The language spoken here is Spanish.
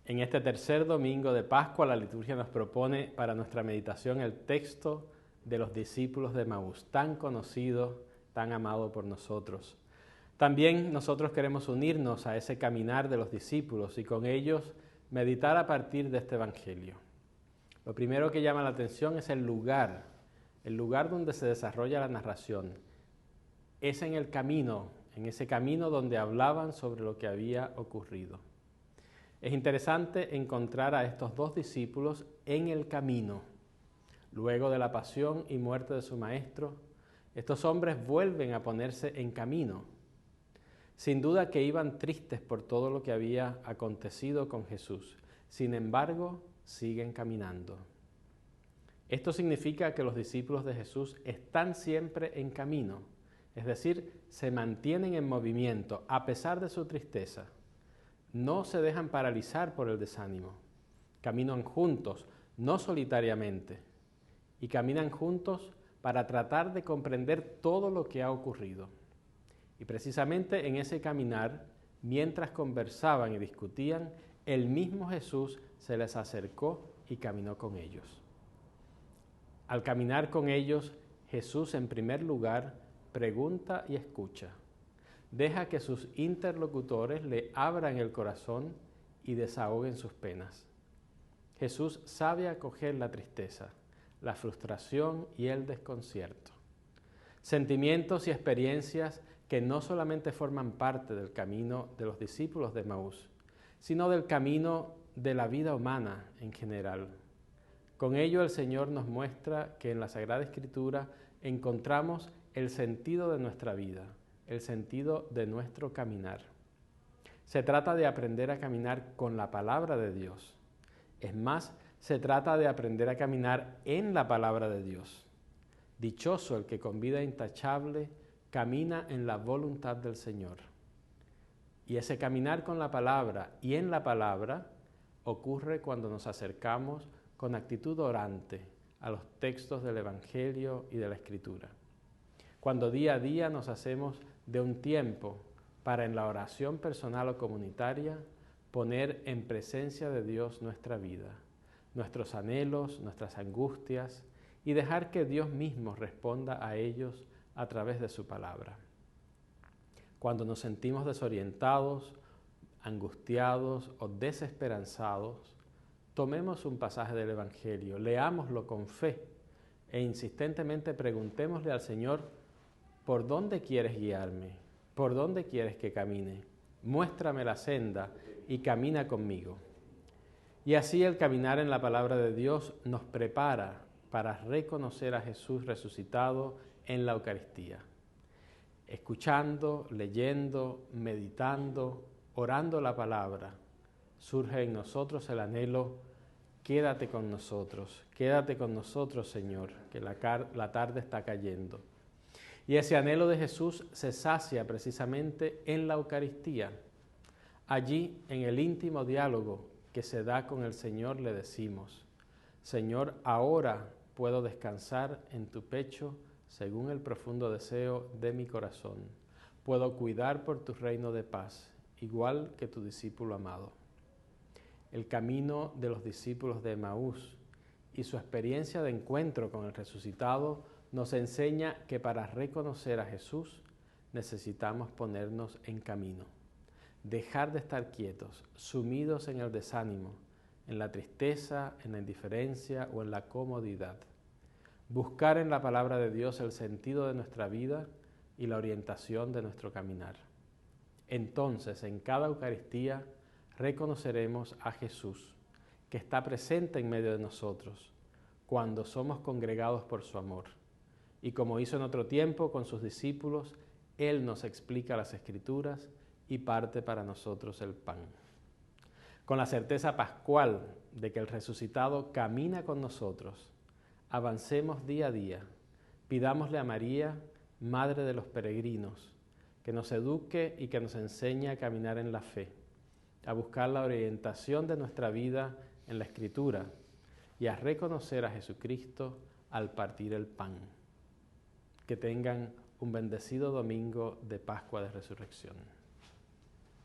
En este tercer domingo de Pascua, la liturgia nos propone para nuestra meditación el texto de los discípulos de Emaús, tan conocido, tan amado por nosotros. También nosotros queremos unirnos a ese caminar de los discípulos y con ellos meditar a partir de este Evangelio. Lo primero que llama la atención es el lugar donde se desarrolla la narración. Es en el camino, en ese camino donde hablaban sobre lo que había ocurrido. Es interesante encontrar a estos dos discípulos en el camino. Luego de la pasión y muerte de su maestro, estos hombres vuelven a ponerse en camino. Sin duda que iban tristes por todo lo que había acontecido con Jesús. Sin embargo, siguen caminando. Esto significa que los discípulos de Jesús están siempre en camino, es decir, se mantienen en movimiento a pesar de su tristeza. No se dejan paralizar por el desánimo. Caminan juntos, no solitariamente, y caminan juntos para tratar de comprender todo lo que ha ocurrido. Y precisamente en ese caminar, mientras conversaban y discutían, el mismo Jesús se les acercó y caminó con ellos. Al caminar con ellos, Jesús en primer lugar pregunta y escucha. Deja que sus interlocutores le abran el corazón y desahoguen sus penas. Jesús sabe acoger la tristeza, la frustración y el desconcierto. Sentimientos y experiencias que no solamente forman parte del camino de los discípulos de Emaús, sino del camino de la vida humana en general. Con ello el Señor nos muestra que en la Sagrada Escritura encontramos el sentido de nuestra vida, el sentido de nuestro caminar. Se trata de aprender a caminar con la palabra de Dios. Es más, se trata de aprender a caminar en la palabra de Dios. Dichoso el que con vida intachable camina en la voluntad del Señor. Y ese caminar con la palabra y en la palabra ocurre cuando nos acercamos con actitud orante a los textos del Evangelio y de la Escritura. Cuando día a día nos hacemos de un tiempo para en la oración personal o comunitaria poner en presencia de Dios nuestra vida, nuestros anhelos, nuestras angustias y dejar que Dios mismo responda a ellos a través de su palabra. Cuando nos sentimos desorientados, angustiados o desesperanzados, tomemos un pasaje del Evangelio, leámoslo con fe e insistentemente preguntémosle al Señor: ¿por dónde quieres guiarme? ¿Por dónde quieres que camine? Muéstrame la senda y camina conmigo. Y así el caminar en la palabra de Dios nos prepara para reconocer a Jesús resucitado en la Eucaristía. Escuchando, leyendo, meditando, orando la palabra, surge en nosotros el anhelo: quédate con nosotros, Señor, que la tarde está cayendo. Y ese anhelo de Jesús se sacia precisamente en la Eucaristía. Allí, en el íntimo diálogo que se da con el Señor, le decimos: Señor, ahora puedo descansar en tu pecho según el profundo deseo de mi corazón. Puedo cuidar por tu reino de paz, igual que tu discípulo amado. El camino de los discípulos de Emaús y su experiencia de encuentro con el resucitado nos enseña que para reconocer a Jesús necesitamos ponernos en camino, dejar de estar quietos, sumidos en el desánimo, en la tristeza, en la indiferencia o en la comodidad. Buscar en la palabra de Dios el sentido de nuestra vida y la orientación de nuestro caminar. Entonces, en cada Eucaristía reconoceremos a Jesús, que está presente en medio de nosotros, cuando somos congregados por su amor. Y como hizo en otro tiempo con sus discípulos, Él nos explica las Escrituras y parte para nosotros el pan. Con la certeza pascual de que el resucitado camina con nosotros, avancemos día a día, pidámosle a María, Madre de los peregrinos, que nos eduque y que nos enseñe a caminar en la fe, a buscar la orientación de nuestra vida en la Escritura y a reconocer a Jesucristo al partir el pan. Que tengan un bendecido domingo de Pascua de Resurrección.